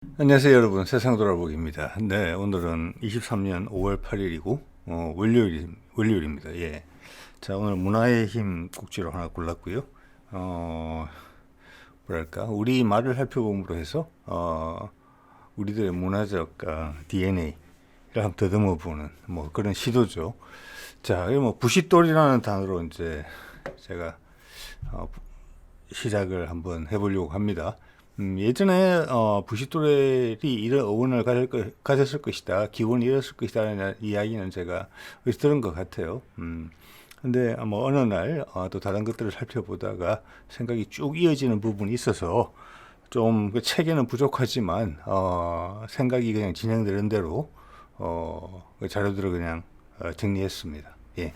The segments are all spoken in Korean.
안녕하세요 여러분, 세상 돌아보기입니다. 네, 오늘은 23년 5월 8일이고 월요일입니다. 예. 자, 오늘 문화의 힘 꼭지로 하나 골랐고요. 뭐랄까, 우리 말을 살펴봄으로 해서 우리들의 문화적 DNA를 한번 더듬어 보는 뭐 그런 시도죠. 자, 뭐 부싯돌이라는 단어로 이제 제가 어, 시작을 한번 해보려고 합니다. 예전에 부싯돌이 이런 어원을 가졌을 것이다, 기원이 이랬을 것이다라는 이야기는 제가 어디서 들은 것 같아요. 근데 뭐 어느 날 또 다른 것들을 살펴보다가 생각이 쭉 이어지는 부분이 있어서 좀 그 책에는 부족하지만 생각이 그냥 진행되는 대로 그 자료들을 그냥 정리했습니다. 예,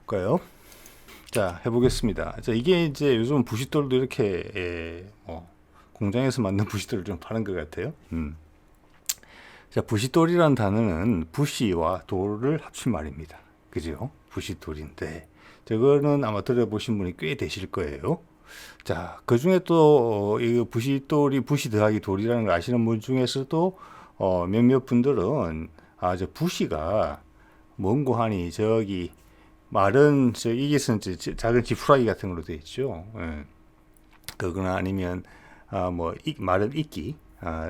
볼까요? 자, 해보겠습니다. 자, 이게 이제 요즘 부싯돌도 이렇게 공장에서 만든 부싯돌을 좀 파는 것 같아요. 자, 부싯돌이란 단어는 부시와 돌을 합친 말입니다. 그죠? 부싯돌인데 저거는 아마 들어보신 분이 꽤 되실 거예요. 자, 그 중에 또 이 부싯돌이 부시 더하기 돌이라는 걸 아시는 분 중에서도 몇몇 분들은 저 부시가 뭔고 하니 저기 말은 이게선 작은 지푸라기 같은 걸로 되어 있죠. 예. 그거나 아니면 뭐 마른 이끼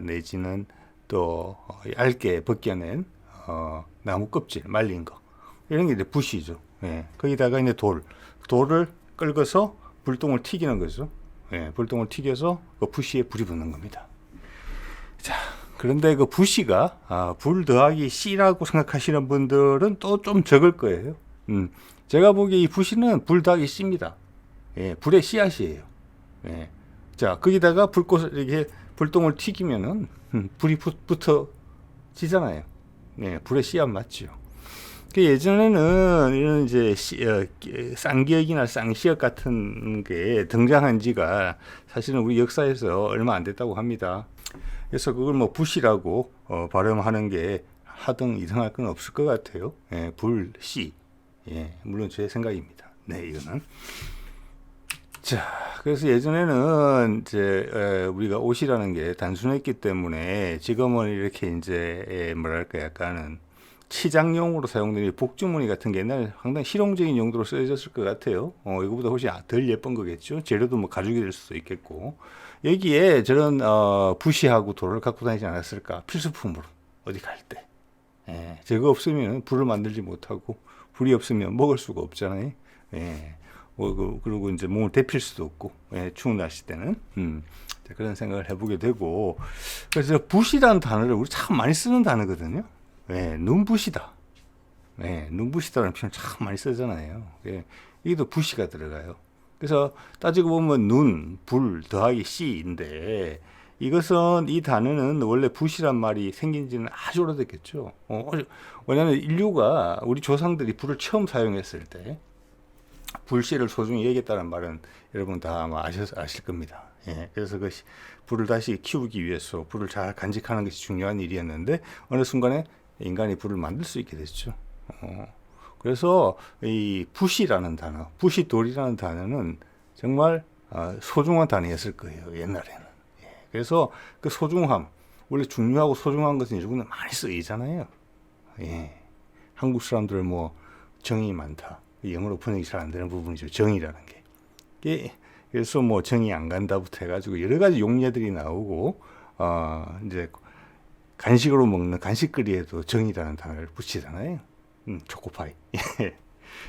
내지는 또 얇게 벗겨낸 나무 껍질 말린 거 이런 게 이제 붓이죠. 예. 거기다가 이제 돌을 끓여서 불똥을 튀기는 거죠. 예. 불똥을 튀겨서 그 부시에 불이 붙는 겁니다. 자, 그런데 그 부시가 불 더하기 C라고 생각하시는 분들은 또 좀 적을 거예요. 제가 보기에 이 부시는 불 더하기 C입니다. 예, 불의 씨앗이에요. 예. 자, 거기다가 불꽃을 이렇게 불똥을 튀기면은 불이 붙어지잖아요. 예, 불의 씨앗 맞죠. 그 예전에는 이런 이제 쌍기역이나 쌍시역 같은 게 등장한 지가 사실은 우리 역사에서 얼마 안 됐다고 합니다. 그래서 그걸 뭐 부시라고 발음하는 게 하등 이상할 건 없을 것 같아요. 예, 불씨. 예, 물론 제 생각입니다. 네, 이거는. 자, 그래서 예전에는 이제 우리가 옷이라는 게 단순했기 때문에 지금은 이렇게 이제 뭐랄까 약간은 치장용으로 사용되는 복주머니 같은 게 옛날에 상당히 실용적인 용도로 쓰여졌을 것 같아요. 이거보다 훨씬 덜 예쁜 거겠죠. 재료도 뭐 가죽이 될 수도 있겠고. 여기에 저런 부시하고 돌을 갖고 다니지 않았을까? 필수품으로 어디 갈 때. 예, 저거 없으면 불을 만들지 못하고 불이 없으면 먹을 수가 없잖아요. 예. 그리고 이제 몸을 데필 수도 없고, 예, 추운 날씨 때는. 그런 생각을 해보게 되고, 그래서 붓이라는 단어를 우리 참 많이 쓰는 단어거든요. 예, 눈부시다. 예, 눈부시다라는 표현 참 많이 쓰잖아요. 예, 이게도 부시가 들어가요. 그래서 따지고 보면 눈, 불 더하기 씨인데, 이것은 이 단어는 원래 붓이란 말이 생긴 지는 아주 오래됐겠죠. 왜냐하면 인류가 우리 조상들이 불을 처음 사용했을 때, 불씨를 소중히 여겼다는 말은 여러분 다 아마 아실 겁니다. 예, 그래서 그 불을 다시 키우기 위해서 불을 잘 간직하는 것이 중요한 일이었는데 어느 순간에 인간이 불을 만들 수 있게 됐죠. 그래서 이 붓이라는 단어, 붓이돌이라는 단어는 정말 소중한 단어였을 거예요, 옛날에는. 예, 그래서 그 소중함, 원래 중요하고 소중한 것은 요즘은 많이 쓰이잖아요. 예, 한국 사람들 뭐 정이 많다. 영어로 번역이 잘 안 되는 부분이죠. 정이라는 게. 그래서 뭐 정이 안 간다부터 해가지고 여러 가지 용례들이 나오고, 이제 간식으로 먹는 간식거리에도 정이라는 단어를 붙이잖아요. 초코파이.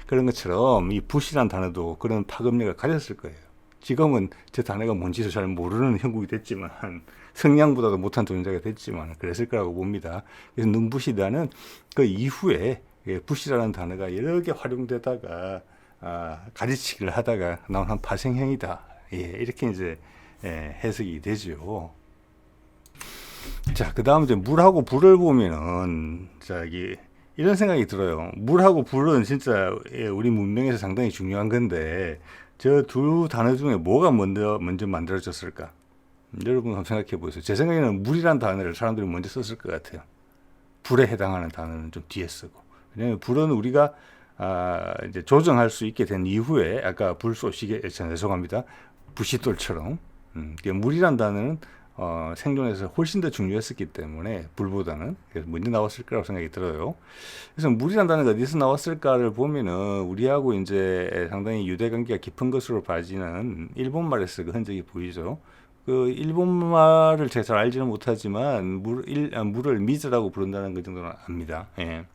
그런 것처럼 이 붓이라는 단어도 그런 파급력을 가졌을 거예요. 지금은 저 단어가 뭔지도 잘 모르는 형국이 됐지만, 성냥보다도 못한 존재가 됐지만, 그랬을 거라고 봅니다. 그래서 눈부시다는 그 이후에 붓이라는 단어가 여러 개 활용되다가 가지치기를 하다가 나온 한 파생형이다. 예, 이렇게 이제 해석이 되죠. 자, 그 다음 이제 물하고 불을 보면은 저기 이런 생각이 들어요. 물하고 불은 진짜 우리 문명에서 상당히 중요한 건데 저 두 단어 중에 뭐가 먼저 만들어졌을까? 여러분 한번 생각해 보세요. 제 생각에는 물이란 단어를 사람들이 먼저 썼을 것 같아요. 불에 해당하는 단어는 좀 뒤에 쓰고. 왜냐하면 불은 우리가 이제 조정할 수 있게 된 이후에 아까 불 쏘시개 죄송합니다. 부싯돌처럼 물이란 단어는 생존에서 훨씬 더 중요했었기 때문에 불보다는 그래서 먼저 나왔을 거라고 생각이 들어요. 그래서 물이란 단어가 어디서 나왔을까를 보면은 우리하고 이제 상당히 유대 관계가 깊은 것으로 봐지는 일본말에서 그 흔적이 보이죠. 그 일본말을 제가 잘 알지는 못하지만 물을 미즈라고 부른다는 그 정도는 압니다. 예.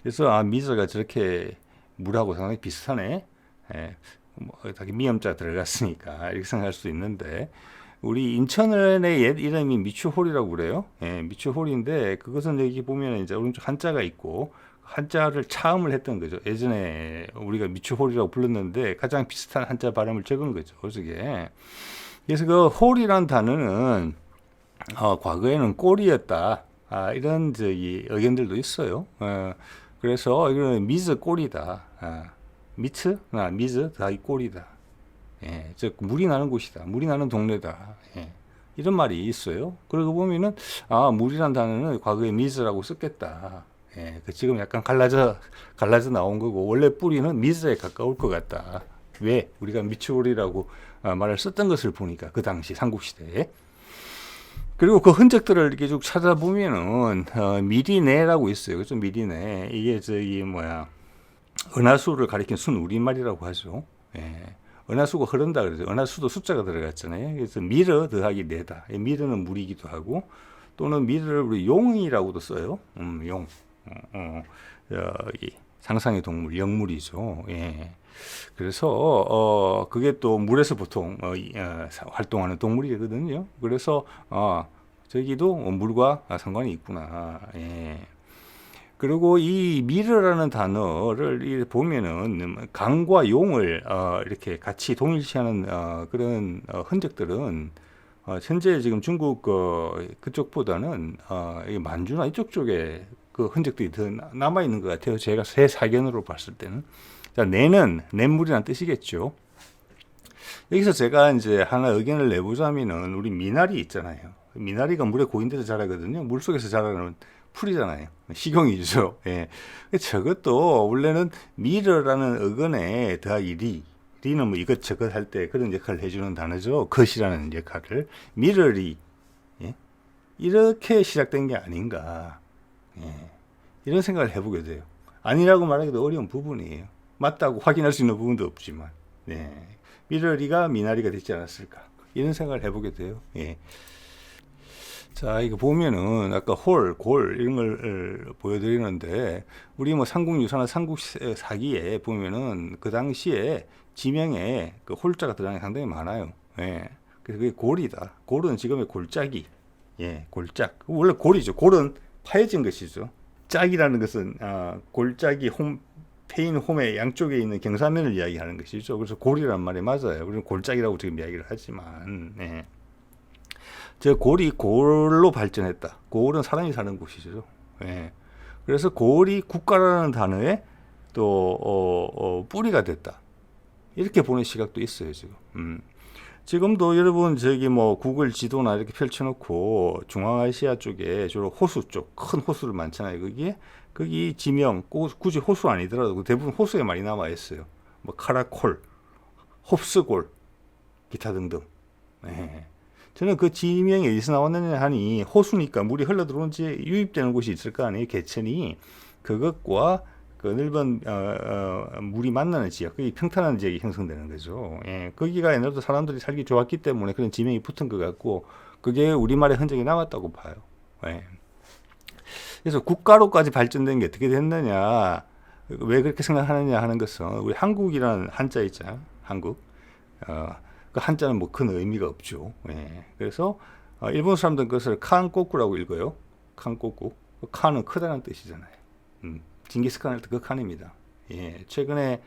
그래서 미즈가 저렇게 물하고 상당히 비슷하네. 예. 뭐, 다기 미음자 들어갔으니까 이렇게 생각할 수도 있는데 우리 인천의 옛 이름이 미추홀이라고 그래요. 예, 미추홀인데 그것은 여기 보면 이제 오른쪽 한자가 있고 한자를 차음을 했던 거죠. 예전에 우리가 미추홀이라고 불렀는데 가장 비슷한 한자 발음을 적은 거죠. 저게. 그래서 그 홀이란 단어는 과거에는 꼴이었다. 이런 저기 의견들도 있어요. 그래서 이거는 미즈 꼴이다. 미츠, 미즈 다 이 꼴이다. 예, 즉 물이 나는 곳이다. 물이 나는 동네다. 예, 이런 말이 있어요. 그러고 보면은 물이란 단어는 과거에 미즈라고 썼겠다. 예, 그 지금 약간 갈라져 나온 거고 원래 뿌리는 미즈에 가까울 것 같다. 왜 우리가 미추홀이라고 말을 썼던 것을 보니까 그 당시 삼국시대에. 그리고 그 흔적들을 이렇게 쭉 찾아보면은 미리네라고 있어요. 그죠? 미리네. 이게 저기 뭐야 은하수를 가리킨 순 우리말이라고 하죠. 예. 은하수가 흐른다 그러죠. 은하수도 숫자가 들어갔잖아요. 그래서 미르 더하기 네다. 미르는 물이기도 하고 또는 미르를 우리 용이라고도 써요. 용. 이 상상의 동물, 영물이죠. 예. 그래서 그게 또 물에서 보통 활동하는 동물이거든요. 그래서 저기도 물과 상관이 있구나. 예. 그리고 이 미르라는 단어를 보면은 강과 용을 이렇게 같이 동일시하는 그런 흔적들은 현재 지금 중국 그쪽보다는 만주나 이쪽 쪽에 그 흔적들이 더 남아 있는 것 같아요. 제가 제 사견으로 봤을 때는. 자, 내는 냇물이라는 뜻이겠죠. 여기서 제가 이제 하나 의견을 내보자면은 우리 미나리 있잖아요. 미나리가 물에 고인 데서 자라거든요. 물 속에서 자라는 풀이잖아요. 식용이죠. 예. 저것도 원래는 미르라는 어근에 더하기 리는 뭐 이것저것 할 때 그런 역할을 해주는 단어죠. 것이라는 역할을. 미르리. 예? 이렇게 시작된 게 아닌가. 예. 이런 생각을 해보게 돼요. 아니라고 말하기도 어려운 부분이에요. 맞다고 확인할 수 있는 부분도 없지만. 예. 미르리가 미나리가 됐지 않았을까. 이런 생각을 해보게 돼요. 예. 자, 이거 보면은 아까 홀, 골 이런 걸 보여드리는데 우리 뭐 삼국유사나 삼국사기에 보면은 그 당시에 지명에 그 홀자가 들어가는 게 상당히 많아요. 예. 그래서 그게 골이다. 골은 지금의 골짜기. 예, 골짝. 원래 골이죠. 골은 파여진 것이죠. 짝이라는 것은 골짜기 페인 홈의 양쪽에 있는 경사면을 이야기하는 것이죠. 그래서 골이란 말이 맞아요. 그래서 골짝이라고 지금 이야기를 하지만. 예. 저 골이 골로 발전했다. 골은 사람이 사는 곳이죠. 예. 그래서 골이 국가라는 단어에 또 뿌리가 됐다. 이렇게 보는 시각도 있어요 지금. 지금도 여러분 저기 뭐 구글 지도나 이렇게 펼쳐놓고 중앙아시아 쪽에 주로 호수 쪽 큰 호수를 많잖아요. 거기 지명 굳이 호수 아니더라도 대부분 호수에 많이 남아 있어요. 뭐 카라콜, 홉스골, 기타 등등. 예. 저는 그 지명이 어디서 나왔느냐 하니 호수니까 물이 흘러 들어오는지 유입되는 곳이 있을 거 아니에요. 개천이 그것과 그 넓은 물이 만나는 지역, 그게 평탄한 지역이 형성되는 거죠. 예, 거기가 옛날부터 사람들이 살기 좋았기 때문에 그런 지명이 붙은 것 같고 그게 우리말의 흔적이 남았다고 봐요. 예. 그래서 국가로까지 발전된 게 어떻게 됐느냐, 왜 그렇게 생각하느냐 하는 것은 우리 한국이라는 한자 있잖아요. 한국. 그 한자는 뭐 큰 의미가 없죠. 예. 그래서 일본 사람들은 그것을 칸꼬쿠라고 읽어요. 칸꼬쿠. 칸은 크다는 뜻이잖아요. 징기스칸 할 때 그 칸입니다. 예. 최근에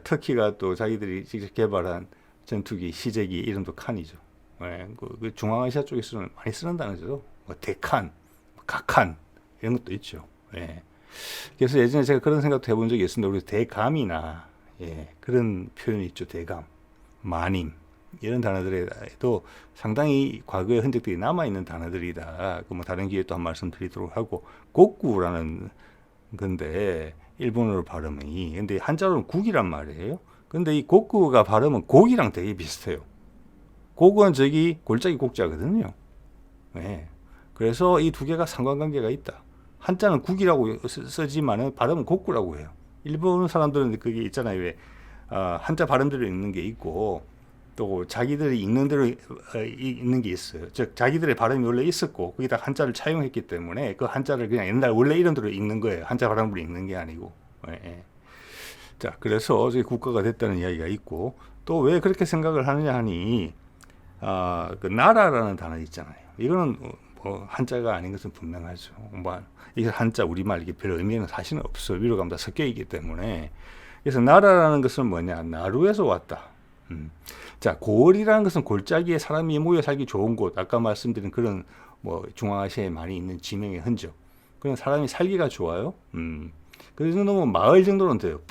터키가 또 자기들이 직접 개발한 전투기 시제기 이름도 칸이죠. 예. 그 중앙아시아 쪽에서는 많이 쓰는 단어죠. 뭐 대칸, 각칸 이런 것도 있죠. 예. 그래서 예전에 제가 그런 생각도 해본 적이 있습니다. 우리 대감이나 그런 표현이 있죠. 대감. 마님 이런 단어들에도 상당히 과거의 흔적들이 남아있는 단어들이다. 뭐 다른 기회에 또 한 말씀 드리도록 하고 곡구라는 건데 일본어로 발음이 근데 한자로는 국이란 말이에요. 근데 이 곡구가 발음은 곡이랑 되게 비슷해요. 곡은 저기 골짜기 곡자거든요. 예. 그래서 이 두 개가 상관관계가 있다. 한자는 국이라고 쓰지만은 발음은 곡구라고 해요. 일본 사람들은 그게 있잖아요. 왜 한자 발음대로 읽는 게 있고 또 자기들이 읽는 대로 읽는 게 있어요. 즉 자기들의 발음이 원래 있었고 거기다 한자를 차용했기 때문에 그 한자를 그냥 옛날 원래 이런 대로 읽는 거예요. 한자 발음으로 읽는 게 아니고. 예, 예. 자, 그래서 저희 국가가 됐다는 이야기가 있고 또 왜 그렇게 생각을 하느냐 하니 그 나라라는 단어 있잖아요. 이거는 뭐 한자가 아닌 것은 분명하죠. 뭐 이게 한자 우리말 이게 별 의미는 사실은 없어. 위로 가면 다 섞여 있기 때문에. 그래서 나라라는 것은 뭐냐? 나루에서 왔다. 자, 고을이라는 것은 골짜기에 사람이 모여 살기 좋은 곳. 아까 말씀드린 그런 뭐 중앙아시아에 많이 있는 지명의 흔적. 그런 사람이 살기가 좋아요. 그 정도면 마을 정도는 돼요.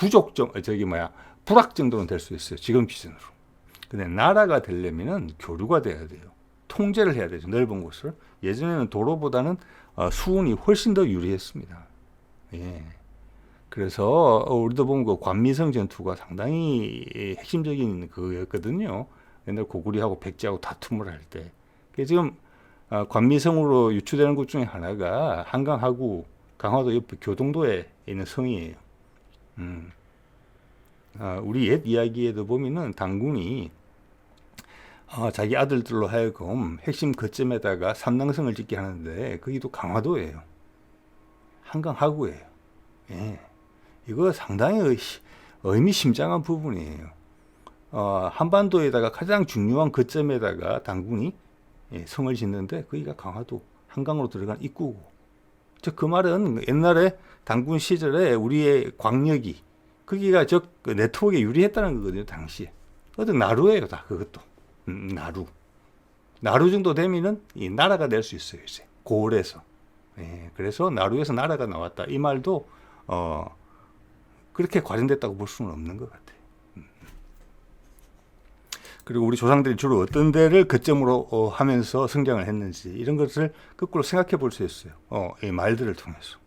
부락 정도는 될 수 있어요. 지금 기준으로. 근데 나라가 되려면은 교류가 돼야 돼요. 통제를 해야 되죠. 넓은 곳을. 예전에는 도로보다는 수운이 훨씬 더 유리했습니다. 예. 그래서 우리도 보면 그 관미성 전투가 상당히 핵심적인 그거였거든요. 옛날 고구려하고 백제하고 다툼을 할 때. 지금 관미성으로 유추되는 것 중에 하나가 한강하고 강화도 옆에 교동도에 있는 성이에요. 우리 옛 이야기에도 보면은 당군이 자기 아들들로 하여금 핵심 거점에다가 삼낭성을 짓게 하는데 거기도 강화도예요. 한강하구예요. 예. 이거 상당히 의미심장한 부분이에요. 한반도에다가 가장 중요한 거점에다가 당군이 성을 짓는데 거기가 강화도 한강으로 들어간 입구고. 즉 그 말은 옛날에 당군 시절에 우리의 광역이 거기가 그 네트워크에 유리했다는 거거든요. 당시에. 어떤 나루예요. 다 그것도. 나루 정도 되면은 이 나라가 될 수 있어요. 이제 고을에서. 예, 그래서 나루에서 나라가 나왔다. 이 말도 그렇게 과장됐다고 볼 수는 없는 것 같아요. 그리고 우리 조상들이 주로 어떤 데를 거점으로 하면서 성장을 했는지 이런 것을 거꾸로 생각해 볼 수 있어요. 이 말들을 통해서.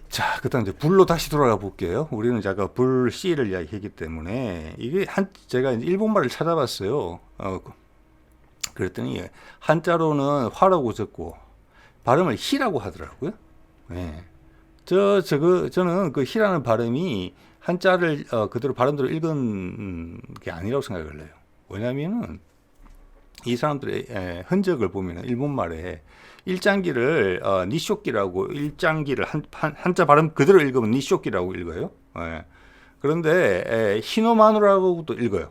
자, 그다음 이제 불로 다시 돌아가 볼게요. 우리는 제가 불 씨를 이야기했기 때문에 이게 제가 일본 말을 찾아봤어요. 그랬더니 한자로는 화라고 적고 발음을 희라고 하더라고요. 네. 저는 그 희라는 발음이 한자를 그대로 발음대로 읽은 게 아니라고 생각을 해요. 왜냐면은 이 사람들의 흔적을 보면 일본 말에 일장기를 니쇼기라고 일장기를 한자 발음 그대로 읽으면 니쇼기라고 읽어요. 예. 그런데 히노마루라고도 읽어요.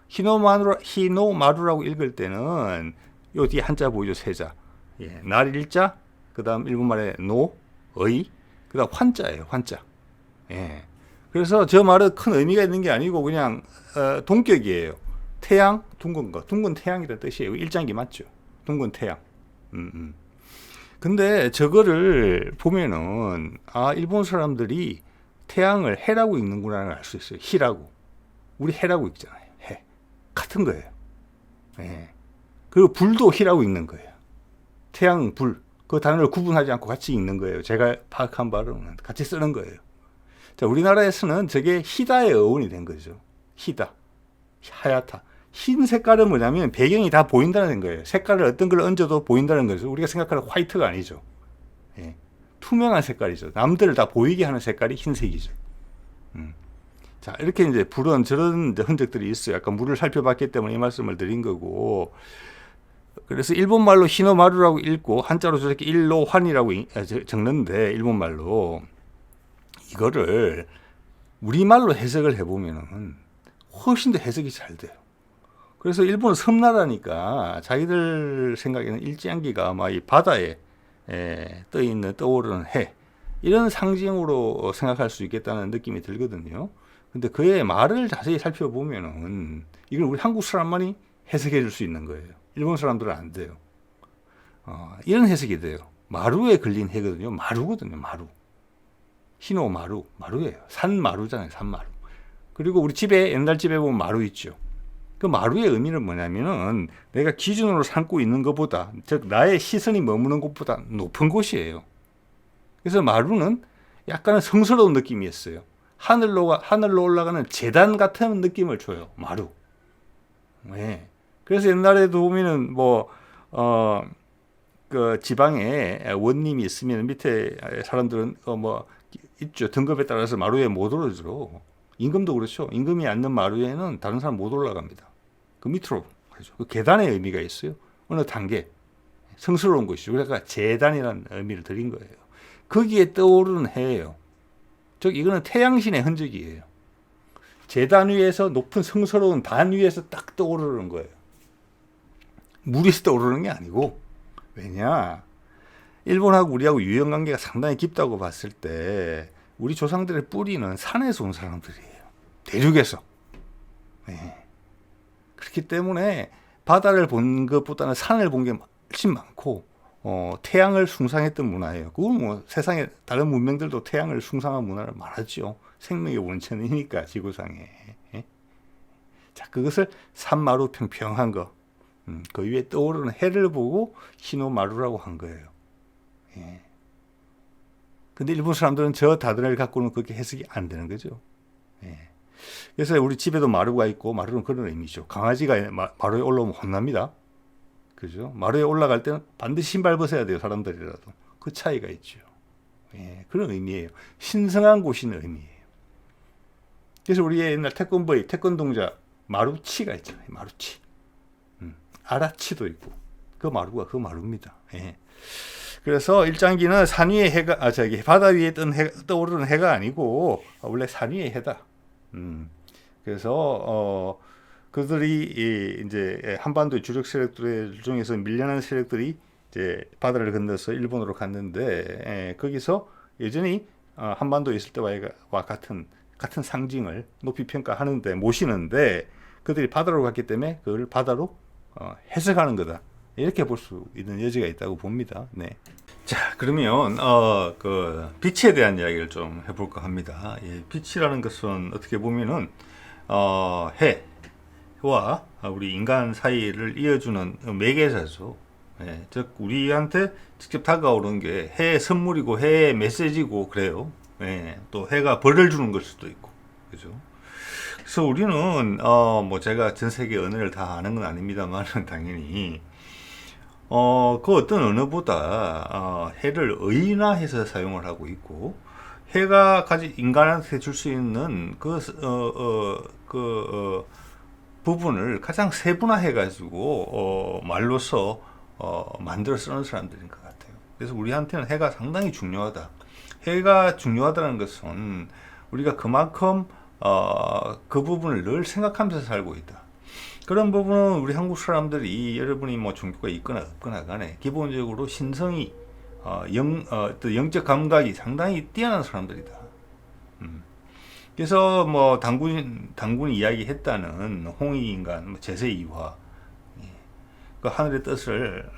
히노마루라고 읽을 때는 요 뒤에 한자 보이죠, 세자. 예. 날 일자, 그다음 일본 말에 노, 의, 그다음 환자예요, 환자. 예. 그래서 저 말은 큰 의미가 있는 게 아니고 그냥 동격이에요. 태양, 둥근 거. 둥근 태양이라는 뜻이에요. 일장기 맞죠? 둥근 태양. 근데 저거를 보면은 일본 사람들이 태양을 해라고 읽는구나를 알 수 있어요. 희라고. 우리 해라고 읽잖아요. 해. 같은 거예요. 예. 그리고 불도 희라고 읽는 거예요. 태양, 불. 그 단어를 구분하지 않고 같이 읽는 거예요. 제가 파악한 바로는 같이 쓰는 거예요. 자, 우리나라에서는 저게 희다의 어원이 된 거죠. 희다. 하얗다. 흰 색깔은 뭐냐면 배경이 다 보인다는 거예요. 색깔을 어떤 걸 얹어도 보인다는 거죠. 우리가 생각하는 화이트가 아니죠. 예. 투명한 색깔이죠. 남들을 다 보이게 하는 색깔이 흰색이죠. 자, 이렇게 이제 불은 저런 흔적들이 있어요. 아까 물을 살펴봤기 때문에 이 말씀을 드린 거고. 그래서 일본 말로 히노마루라고 읽고 한자로 저렇게 일로환이라고 적는데 일본 말로 이거를 우리말로 해석을 해보면은 훨씬 더 해석이 잘 돼요. 그래서 일본은 섬나라니까 자기들 생각에는 일지양기가 아마 이 바다에 떠오르는 해 이런 상징으로 생각할 수 있겠다는 느낌이 들거든요. 근데 그의 말을 자세히 살펴보면은 이걸 우리 한국 사람만이 해석해 줄 수 있는 거예요. 일본 사람들은 안 돼요. 이런 해석이 돼요. 마루에 걸린 해거든요. 마루거든요. 마루. 히노마루, 마루예요. 산마루잖아요. 산마루. 그리고 우리 집에 옛날 집에 보면 마루 있죠. 그 마루의 의미는 뭐냐면은 내가 기준으로 삼고 있는 것보다, 즉 나의 시선이 머무는 곳보다 높은 곳이에요. 그래서 마루는 약간은 성스러운 느낌이었어요. 하늘로 올라가는 제단 같은 느낌을 줘요. 마루. 네. 그래서 옛날에도 보면은 그 지방에 원림이 있으면 밑에 사람들은 뭐 있죠. 등급에 따라서 마루에 못 오르죠. 임금도 그렇죠. 임금이 앉는 마루에는 다른 사람 못 올라갑니다. 그 밑으로 가죠. 그 계단의 의미가 있어요. 어느 단계 성스러운 것이죠. 그러니까 제단이라는 의미를 드린 거예요. 거기에 떠오르는 해예요. 즉 이거는 태양신의 흔적이에요. 제단 위에서 높은 성스러운 단 위에서 딱 떠오르는 거예요. 물에서 떠오르는 게 아니고, 왜냐, 일본하고 우리하고 유형관계가 상당히 깊다고 봤을 때 우리 조상들의 뿌리는 산에서 온 사람들이에요. 대륙에서. 네. 그렇기 때문에 바다를 본 것보다는 산을 본 게 훨씬 많고, 태양을 숭상했던 문화예요. 그건 뭐 세상에 다른 문명들도 태양을 숭상한 문화를 말하죠. 생명의 원천이니까 지구상에. 예? 자, 그것을 산마루 평평한 거, 그 위에 떠오르는 해를 보고 신호마루라고 한 거예요. 예. 근데 일본 사람들은 저 다들을 갖고는 그렇게 해석이 안 되는 거죠. 예. 그래서 우리 집에도 마루가 있고, 마루는 그런 의미죠. 강아지가 마루에 올라오면 혼납니다. 그죠? 마루에 올라갈 때는 반드시 신발 벗어야 돼요. 사람들이라도. 그 차이가 있죠. 예. 그런 의미예요. 신성한 곳인 의미예요. 그래서 우리의 옛날 태권브이, 태권동작, 마루치가 있잖아요. 마루치. 아라치도 있고. 그 마루가 그 마루입니다. 예. 그래서 일장기는 산 위의 해가, 바다 위에 떠오르는 해가 아니고, 원래 산 위의 해다. 그래서, 그들이 이제 한반도의 주력 세력들 중에서 밀려난 세력들이 이제 바다를 건너서 일본으로 갔는데, 거기서 여전히 한반도에 있을 때와 같은 상징을 높이 평가하는데, 모시는데, 그들이 바다로 갔기 때문에 그걸 바다로 해석하는 거다. 이렇게 볼 수 있는 여지가 있다고 봅니다. 네. 자, 그러면 그 빛에 대한 이야기를 좀 해볼까 합니다. 예, 빛이라는 것은 어떻게 보면은 해와 우리 인간 사이를 이어주는 매개사죠. 예, 즉 우리한테 직접 다가오는 게 해의 선물이고 해의 메시지고 그래요. 예, 또 해가 벌을 주는 걸 수도 있고, 그죠? 그래서 우리는 뭐 제가 전 세계 언어를 다 아는 건 아닙니다만 당연히 그 어떤 언어보다 해를 의인화해서 사용을 하고 있고, 해가 인간한테 줄 수 있는 부분을 가장 세분화해 가지고 말로서 만들어 쓰는 사람들인 것 같아요. 그래서 우리한테는 해가 상당히 중요하다. 해가 중요하다는 것은 우리가 그만큼 그 부분을 늘 생각하면서 살고 있다. 그런 부분은 우리 한국 사람들이, 여러분이 뭐 종교가 있거나 없거나 간에 기본적으로 신성이 또 영적 감각이 상당히 뛰어난 사람들이다. 그래서 뭐 당군이 이야기했다는 홍익인간, 뭐 제세이화, 그 하늘의 뜻을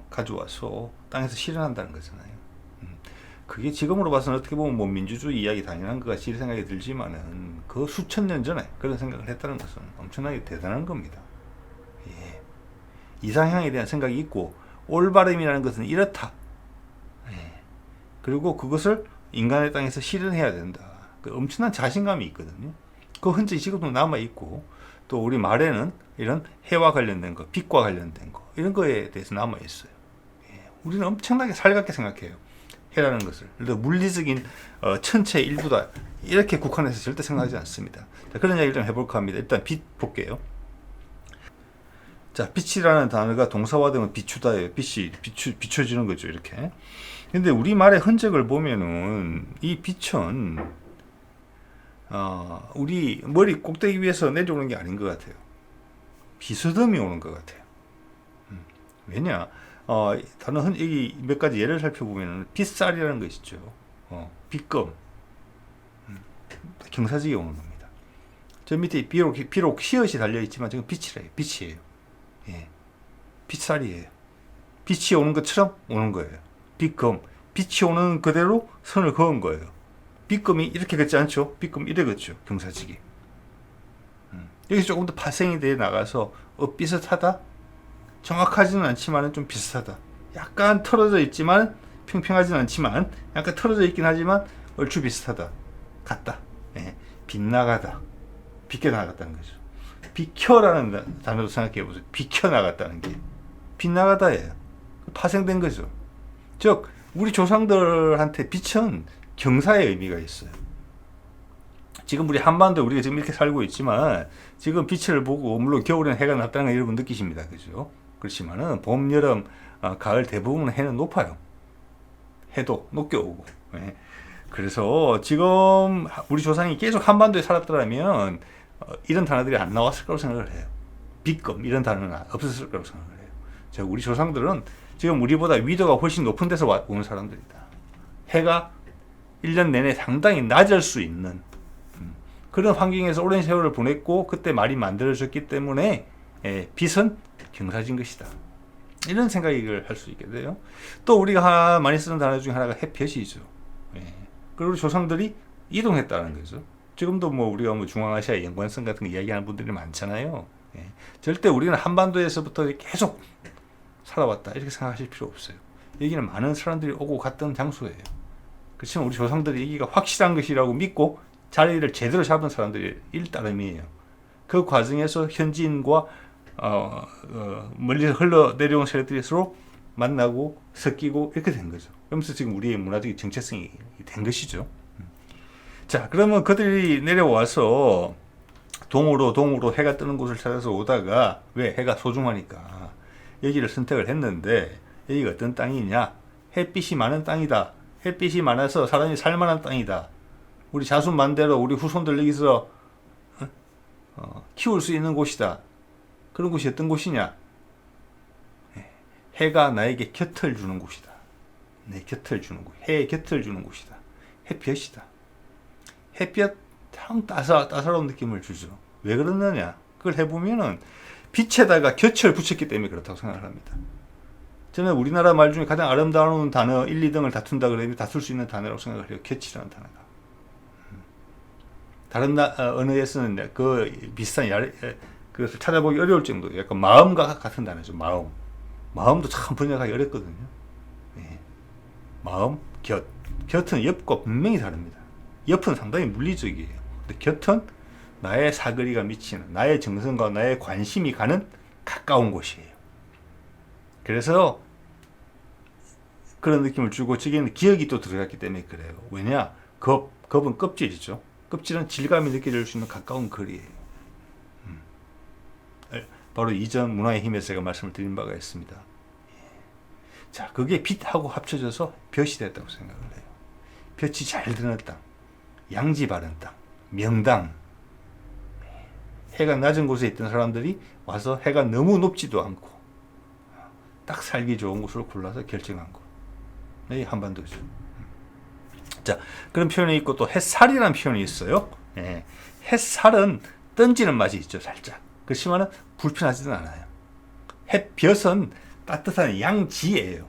가져와서 땅에서 실현한다는 거잖아요. 그게 지금으로 봐서는 어떻게 보면 뭐 민주주의 이야기 당연한 것 같이 생각이 들지만은 그 수천 년 전에 그런 생각을 했다는 것은 엄청나게 대단한 겁니다. 예. 이상향에 대한 생각이 있고, 올바름이라는 것은 이렇다. 예. 그리고 그것을 인간의 땅에서 실현해야 된다. 그 엄청난 자신감이 있거든요. 그 흔적이 지금도 남아 있고, 또 우리 말에는 이런 해와 관련된 거, 빛과 관련된 거, 이런 거에 대해서 남아 있어요. 예. 우리는 엄청나게 살갑게 생각해요. 해라는 것을. 물리적인 천체의 일부다, 이렇게 국한해서 절대 생각하지 않습니다. 자, 그런 이야기를 좀 해볼까 합니다. 일단 빛 볼게요. 자, 빛이라는 단어가 동사화되면 비추다예요. 빛이 비춰지는 거죠, 이렇게. 근데 우리말의 흔적을 보면은 이 빛은 우리 머리 꼭대기 위에서 내려오는 게 아닌 것 같아요. 비스듬히 오는 것 같아요. 왜냐? 다른 여기 몇 가지 예를 살펴보면 빗살이라는 거 있죠. 빗금, 경사지게 오는 겁니다. 저 밑에 비록 시옷이 달려 있지만 지금 빛이에요. 예, 빗살이에요. 빛이 오는 것처럼 오는 거예요. 빗금, 빛이 오는 그대로 선을 그은 거예요. 빗금이 이렇게 긋지 않죠? 빗금 이래 긋죠. 경사지게. 여기서 조금 더 파생이 돼 나가서 비슷하다? 정확하지는 않지만 좀 비슷하다. 약간 털어져 있지만 평평하지는 않지만 약간 털어져 있긴 하지만 얼추 비슷하다. 같다. 예. 빗나가다. 비껴나갔다는 거죠. 비켜라는 단어도 생각해 보세요. 비켜나갔다는 게. 빗나가다예요. 파생된 거죠. 즉 우리 조상들한테 빛은 경사의 의미가 있어요. 지금 우리 한반도 우리가 지금 이렇게 살고 있지만 지금 빛을 보고 물론 겨울에는 해가 낮다는 걸 여러분 느끼십니다. 그죠? 그렇지만은 봄, 여름, 가을 대부분 해는 높아요. 해도 높게 오고. 예. 그래서 지금 우리 조상이 계속 한반도에 살았더라면 이런 단어들이 안 나왔을 거라고 생각을 해요. 비금 이런 단어는 없었을 거라고 생각을 해요. 자, 우리 조상들은 지금 우리보다 위도가 훨씬 높은 데서 온 사람들이다. 해가 1년 내내 상당히 낮을 수 있는 그런 환경에서 오랜 세월을 보냈고 그때 말이 만들어졌기 때문에 빛은 경사진 것이다. 이런 생각을 할 수 있게 돼요. 또 우리가 많이 쓰는 단어 중에 하나가 햇볕이죠. 그리고 우리 조상들이 이동했다는 거죠. 지금도 뭐 우리가 뭐 중앙아시아 연관성 같은 거 이야기하는 분들이 많잖아요. 절대 우리는 한반도에서부터 계속 살아왔다 이렇게 생각하실 필요 없어요. 여기는 많은 사람들이 오고 갔던 장소예요. 그렇지만 우리 조상들이 여기가 확실한 것이라고 믿고 자리를 제대로 잡은 사람들이 일따름이에요. 그 과정에서 현지인과 멀리서 흘러내려온 세력들이 서로 만나고 섞이고 이렇게 된 거죠. 그러면서 지금 우리의 문화적인 정체성이 된 것이죠. 자, 그러면 그들이 내려와서 동으로 해가 뜨는 곳을 찾아서 오다가 왜 해가 소중하니까 여기를 선택을 했는데 여기가 어떤 땅이냐? 햇빛이 많은 땅이다. 햇빛이 많아서 사람이 살만한 땅이다. 우리 자손만대로 우리 후손들 여기서 키울 수 있는 곳이다. 그런 곳이 어떤 곳이냐? 해가 나에게 곁을 주는 곳이다. 내 곁을 주는 곳. 해의 곁을 주는 곳이다. 햇볕이다. 햇볕 참 따사로운 느낌을 주죠. 왜 그러느냐? 그걸 해보면은 빛에다가 곁을 붙였기 때문에 그렇다고 생각을 합니다. 저는 우리나라 말 중에 가장 아름다운 단어 1, 2등을 다툰다 그러면 다툴 수 있는 단어라고 생각을 해요. 곁이라는 단어가. 다른 언어에서는 그 비슷한 그것을 찾아보기 어려울 정도로 약간 마음과 같은 단어죠. 마음도 참 번역하기 어렵거든요. 마음, 곁. 곁은 옆과 분명히 다릅니다. 옆은 상당히 물리적이에요. 근데 곁은 나의 사거리가 미치는, 나의 정성과 나의 관심이 가는 가까운 곳이에요. 그래서 그런 느낌을 주고 저기는 기억이 또 들어갔기 때문에 그래요. 왜냐? 겁은 껍질이죠. 껍질은 질감이 느껴질 수 있는 가까운 거리예요. 바로 이전 문화의 힘에서 제가 말씀을 드린 바가 있습니다. 자, 그게 빛하고 합쳐져서 볕이 됐다고 생각을 해요. 볕이 잘 드는 땅, 양지 바른 땅, 명당. 해가 낮은 곳에 있던 사람들이 와서 해가 너무 높지도 않고 딱 살기 좋은 곳을 골라서 결정한 곳. 이 한반도죠. 자, 그런 표현이 있고 또 햇살이라는 표현이 있어요. 햇살은 던지는 맛이 있죠, 살짝. 그렇지만 불편하지는 않아요. 햇볕은 따뜻한 양지예요.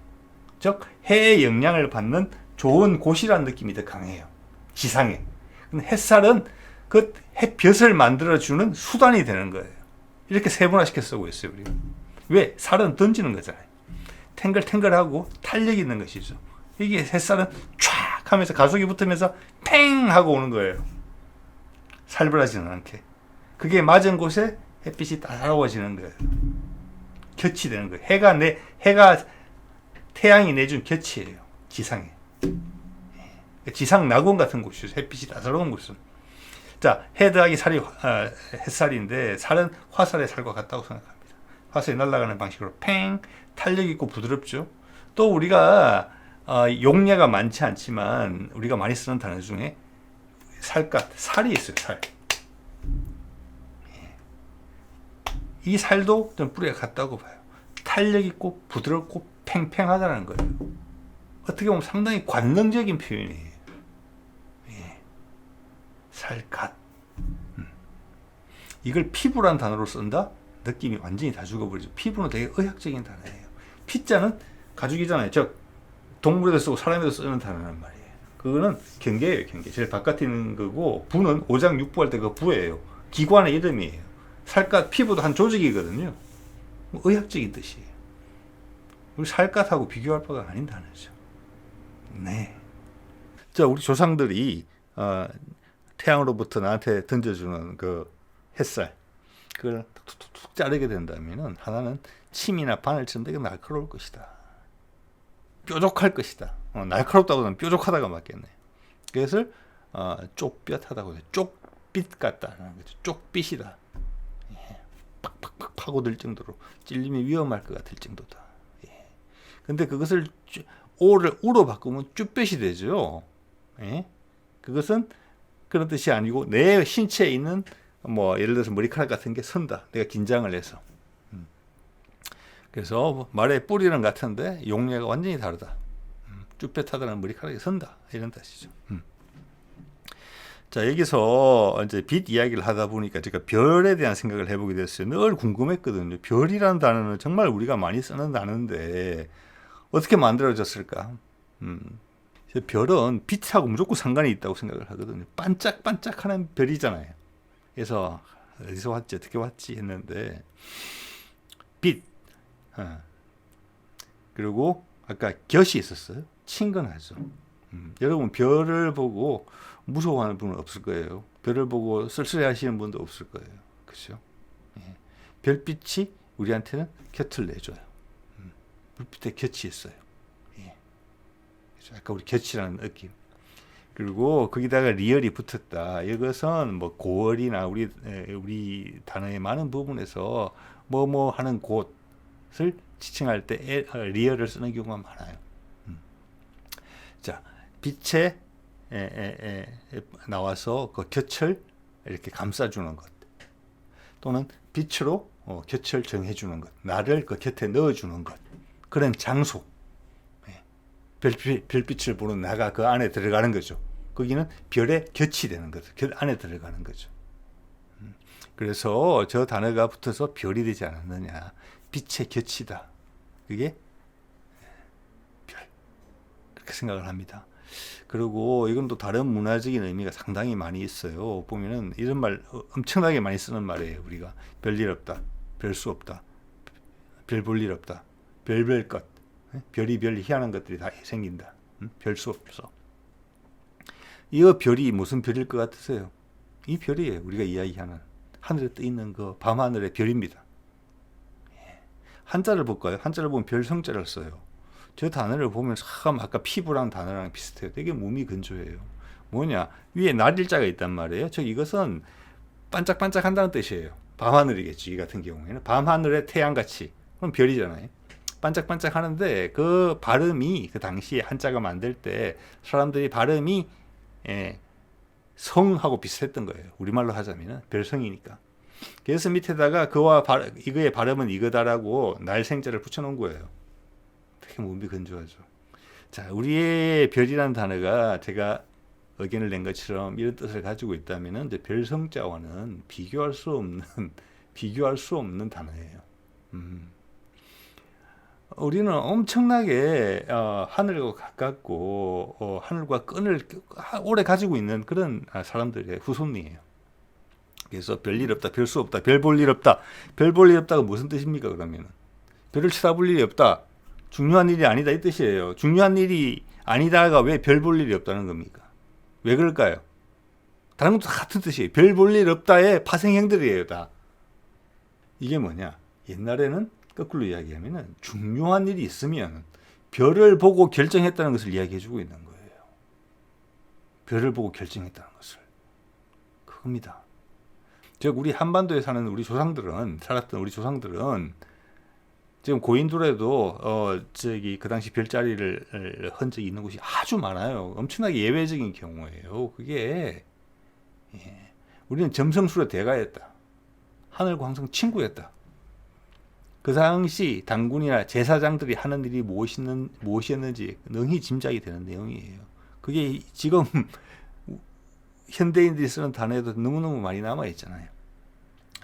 즉 해의 영향을 받는 좋은 곳이라는 느낌이 더 강해요. 지상에. 근데 햇살은 그 햇볕을 만들어주는 수단이 되는 거예요. 이렇게 세분화시켜 쓰고 있어요, 우리가. 왜? 살은 던지는 거잖아요. 탱글탱글하고 탄력 있는 것이죠. 이게 햇살은 촥 하면서 가속이 붙으면서 팽 하고 오는 거예요. 살벌하지는 않게. 그게 맞은 곳에 햇빛이 따사로워지는 거예요. 곁이 되는 거예요. 해가 태양이 내준 곁이에요. 지상에. 지상 낙원 같은 곳이죠. 햇빛이 따사로운 곳은. 자, 해 더하기 살이 햇살인데 살은 화살의 살과 같다고 생각합니다. 화살이 날아가는 방식으로 팽 탄력 있고 부드럽죠. 또 우리가 용례가 많지 않지만 우리가 많이 쓰는 단어 중에 살갗, 살이 있어요. 살. 이 살도 좀 뿌리가 같다고 봐요. 탄력 있고 부드럽고 팽팽하다는 거예요. 어떻게 보면 상당히 관능적인 표현이에요. 살갗. 이걸 피부란 단어로 쓴다? 느낌이 완전히 다 죽어버리죠. 피부는 되게 의학적인 단어예요. 피자는 가죽이잖아요. 즉 동물에도 쓰고 사람에도 쓰는 단어란 말이에요. 그거는 경계예요. 경계. 제일 바깥에 있는 거고 부는 오장육부 할 때 그 부예요. 기관의 이름이에요. 살갗, 피부도 한 조직이거든요. 의학적인 뜻이에요. 우리 살갗하고 비교할 바가 아닌 단어죠. 네. 자, 우리 조상들이 태양으로부터 나한테 던져주는 그 햇살. 그걸 툭툭툭 자르게 된다면은 하나는 침이나 바늘처럼 되게 날카로울 것이다. 뾰족할 것이다. 날카롭다보다는 뾰족하다가 맞겠네. 그것을 쪽뼈하다고 해요. 쪽빛 같다는 거죠. 쪽빛이다. 예. 팍팍팍 파고들 정도로 찔림이 위험할 것 같을 정도다. 예. 근데 그것을 오를 우로 바꾸면 쭈뼛이 되죠. 예. 그것은 그런 뜻이 아니고 내 신체에 있는 뭐 예를 들어서 머리카락 같은 게 선다. 내가 긴장을 해서. 그래서 말의 뿌리는 같은데 용례가 완전히 다르다. 쭈뼛하다는 머리카락이 선다. 이런 뜻이죠. 자, 여기서 이제 빛 이야기를 하다 보니까 제가 별에 대한 생각을 해보게 됐어요. 늘 궁금했거든요. 별이라는 단어는 정말 우리가 많이 쓰는 단어인데 어떻게 만들어졌을까? 별은 빛하고 무조건 상관이 있다고 생각을 하거든요. 반짝반짝하는 별이잖아요. 그래서 어디서 왔지 어떻게 왔지 했는데 빛 그리고 아까 곁이 있었어요. 친근하죠. 여러분 별을 보고 무서워하는 분은 없을 거예요. 별을 보고 쓸쓸해하시는 분도 없을 거예요. 그렇죠? 예. 별빛이 우리한테는 곁을 내줘요. 불빛에 곁이 있어요. 예. 그렇죠? 아까 우리 곁이라는 느낌. 그리고 거기다가 리얼이 붙었다. 이것은 뭐 고월이나 우리 단어의 많은 부분에서 뭐뭐 하는 곳을 지칭할 때 리얼을 쓰는 경우가 많아요. 자, 빛에 나와서 그 곁을 이렇게 감싸주는 것, 또는 빛으로 곁을 정해주는 것, 나를 그 곁에 넣어주는 것, 그런 장소. 별빛을 보는 나가 그 안에 들어가는 거죠. 거기는 별의 곁이 되는 거죠. 곁 안에 들어가는 거죠. 그래서 저 단어가 붙어서 별이 되지 않았느냐. 빛의 곁이다. 그게 별. 그렇게 생각을 합니다. 그리고 이건 또 다른 문화적인 의미가 상당히 많이 있어요. 보면은 이런 말 엄청나게 많이 쓰는 말이에요. 우리가 별일 없다. 별 수 없다. 별 볼 일 없다. 별별 것. 별이 희한한 것들이 다 생긴다. 별 수 없어. 이 별이 무슨 별일 것 같으세요? 이 별이에요. 우리가 이야기하는 하늘에 떠 있는 그 밤하늘의 별입니다. 한자를 볼까요? 한자를 보면 별성자를 써요. 저 단어를 보면 참 아까 피부랑 단어랑 비슷해요. 되게 몸이 건조해요. 뭐냐? 위에 날일자가 있단 말이에요. 이것은 반짝반짝한다는 뜻이에요. 밤하늘이겠지. 이 같은 경우에는 밤하늘의 태양같이. 그럼 별이잖아요. 반짝반짝 하는데 그 발음이 그 당시에 한자가 만들 때 사람들이 발음이 성하고 비슷했던 거예요. 우리말로 하자면 별성이니까. 그래서 밑에다가 이거의 발음은 이거다라고 날생자를 붙여놓은 거예요. 되게 몸이 건조하죠. 자, 우리의 별이라는 단어가 제가 의견을 낸 것처럼 이런 뜻을 가지고 있다면 이제 별성자와는 비교할 수 없는 단어예요. 우리는 엄청나게 하늘과 가깝고 하늘과 끈을 오래 가지고 있는 그런 사람들의 후손이에요. 그래서 별일 없다, 별 수 없다, 별 볼 일 없다. 별 볼 일 없다가 무슨 뜻입니까? 그러면 별을 쳐다볼 일이 없다. 중요한 일이 아니다 이 뜻이에요. 중요한 일이 아니다가 왜 별 볼 일이 없다는 겁니까? 왜 그럴까요? 다른 것도 같은 뜻이에요. 별 볼 일 없다의 파생형들이에요. 다. 이게 뭐냐? 옛날에는 거꾸로 이야기하면 중요한 일이 있으면 별을 보고 결정했다는 것을 이야기해주고 있는 거예요. 별을 보고 결정했다는 것을. 그겁니다. 즉 우리 한반도에 사는 살았던 우리 조상들은 지금 고인돌에도 그 당시 별자리를 헌 적이 있는 곳이 아주 많아요. 엄청나게 예외적인 경우예요. 그게 우리는 점성술의 대가였다. 하늘과 항상 친구였다. 그 당시 당군이나 제사장들이 하는 일이 무엇이었는지 능히 짐작이 되는 내용이에요. 그게 지금 현대인들이 쓰는 단어에도 너무너무 많이 남아있잖아요.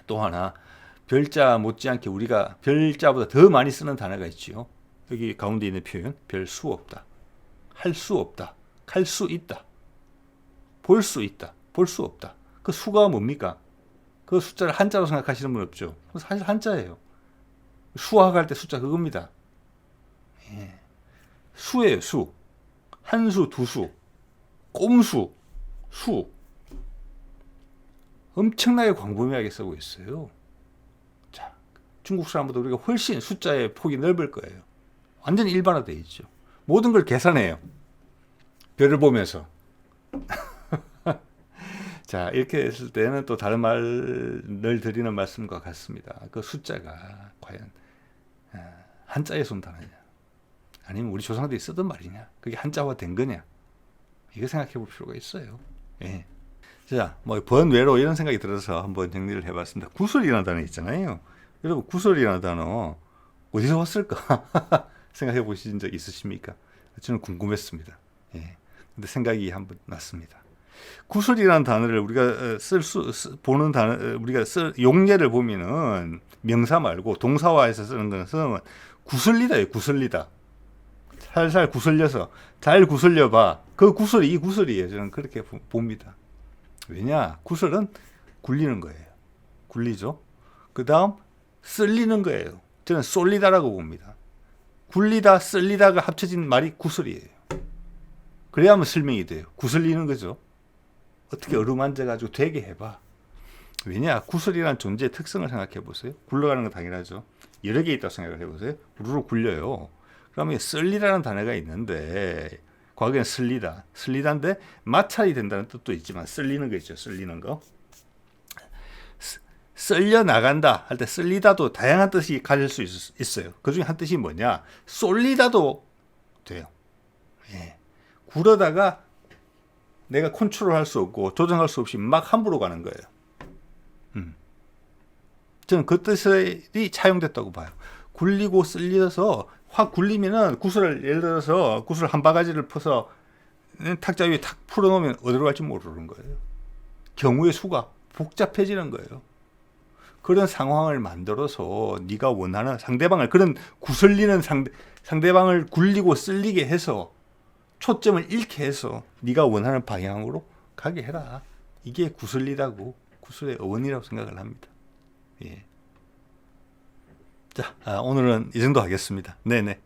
또 하나 별자 못지않게 우리가 별자보다 더 많이 쓰는 단어가 있죠. 여기 가운데 있는 표현 별 수 없다. 할 수 없다. 할 수 있다. 볼 수 있다. 볼 수 없다. 그 수가 뭡니까? 그 숫자를 한자로 생각하시는 분 없죠. 사실 한자예요. 수학할 때 숫자 그겁니다. 수예요. 수. 한 수, 두 수. 꼼수. 수. 엄청나게 광범위하게 쓰고 있어요. 중국 사람보다 우리가 훨씬 숫자의 폭이 넓을 거예요. 완전히 일반화되어 있죠. 모든 걸 계산해요. 별을 보면서. 자, 이렇게 했을 때는 또 다른 늘 드리는 말씀과 같습니다. 그 숫자가 과연 한자에서 온 단어냐, 아니면 우리 조상들이 쓰던 말이냐, 그게 한자화 된 거냐, 이거 생각해 볼 필요가 있어요. 예. 자, 뭐 번외로 이런 생각이 들어서 한번 정리를 해봤습니다. 구설이라는 단어 있잖아요. 여러분, 구설이라는 단어 어디서 왔을까 생각해 보신 적 있으십니까? 저는 궁금했습니다. 예. 근데 생각이 한번 났습니다. 구설이라는 단어를 우리가 보는 단어, 우리가 용례를 보면은 명사 말고 동사화해서 쓰는 것은 구슬리다예요. 구슬리다. 살살 구슬려서 잘 구슬려봐. 그 구슬이 이 구슬이에요. 저는 그렇게 봅니다. 왜냐? 구슬은 굴리는 거예요. 굴리죠. 그 다음 쓸리는 거예요. 저는 쏠리다라고 봅니다. 굴리다, 쓸리다가 합쳐진 말이 구슬이에요. 그래야만 설명이 돼요. 구슬리는 거죠. 어떻게 어루만져가지고 되게 해봐. 왜냐? 구슬이라는 존재의 특성을 생각해 보세요. 굴러가는 건 당연하죠. 여러 개 있다고 생각을 해보세요. 우르르 굴려요. 그러면 쓸리라는 단어가 있는데 과거에는 쓸리다. 쓸리다인데 마찰이 된다는 뜻도 있지만 쓸리는 거 있죠. 쓸리는 거. 쓸려 나간다 할 때 쓸리다도 다양한 뜻이 가질 수 있어요. 그 중에 한 뜻이 뭐냐? 쏠리다도 돼요. 예. 굴러다가 내가 컨트롤할 수 없고 조정할 수 없이 막 함부로 가는 거예요. 저는 그 뜻이 차용됐다고 봐요. 굴리고 쓸려서 확 굴리면은 구슬을, 예를 들어서 구슬 한 바가지를 퍼서 탁자 위에 탁 풀어놓으면 어디로 갈지 모르는 거예요. 경우의 수가 복잡해지는 거예요. 그런 상황을 만들어서 네가 원하는 상대방을, 그런 구슬리는 상대방을 굴리고 쓸리게 해서 초점을 잃게 해서 네가 원하는 방향으로 가게 해라. 이게 구슬리다고, 구슬의 어원이라고 생각을 합니다. 예. 자, 오늘은 이 정도 하겠습니다. 네네.